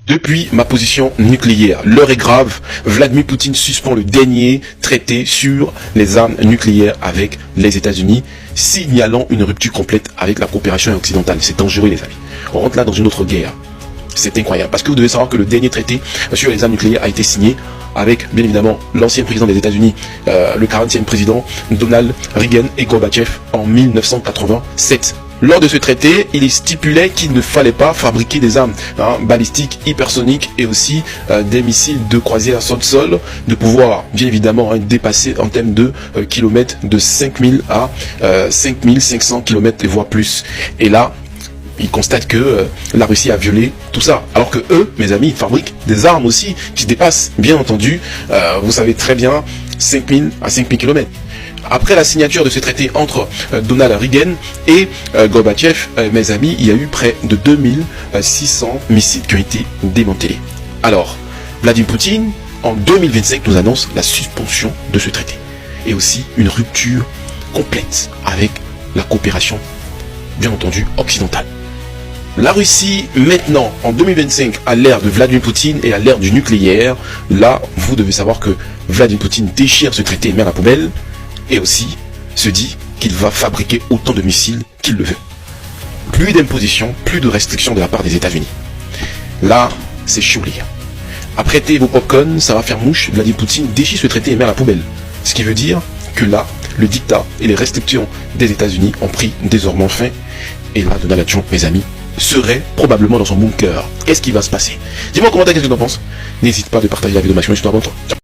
Depuis ma position nucléaire, l'heure est grave. Vladimir Poutine suspend le dernier traité sur les armes nucléaires avec les États-Unis, signalant une rupture complète avec la coopération occidentale. C'est dangereux, les amis. On rentre là dans une autre guerre. C'est incroyable. Parce que vous devez savoir que le dernier traité sur les armes nucléaires a été signé avec, bien évidemment, l'ancien président des États-Unis, le 40e président Donald Reagan et Gorbatchev en 1987. Lors de ce traité, il stipulait qu'il ne fallait pas fabriquer des armes balistiques, hypersoniques et aussi des missiles de croisière sol-sol, de pouvoir bien évidemment dépasser en termes de kilomètres de 5000 à 5500 km et voire plus. Et là, il constate que la Russie a violé tout ça. Alors que eux, mes amis, fabriquent des armes aussi qui dépassent, bien entendu, vous savez très bien, 5000 à 5000 km. Après la signature de ce traité entre Donald Reagan et Gorbatchev, mes amis, il y a eu près de 2600 missiles qui ont été démantelés. Alors, Vladimir Poutine, en 2025, nous annonce la suspension de ce traité. Et aussi une rupture complète avec la coopération, bien entendu, occidentale. La Russie, maintenant, en 2025, à l'ère de Vladimir Poutine et à l'ère du nucléaire, là, vous devez savoir que Vladimir Poutine déchire ce traité et met à la poubelle. Et aussi se dit qu'il va fabriquer autant de missiles qu'il le veut. Plus d'imposition, plus de restrictions de la part des États-Unis. Là, c'est chaud, les gars. Apprêtez vos popcorn, ça va faire mouche. Vladimir Poutine déchire ce traité et met à la poubelle. Ce qui veut dire que là, le dictat et les restrictions des États-Unis ont pris désormais fin. Et là, Donald Trump, mes amis, serait probablement dans son bunker. Qu'est-ce qui va se passer? Dis-moi en commentaire qu'est-ce que tu en penses. N'hésite pas de partager la vidéo maximum sur ton compte. Ciao.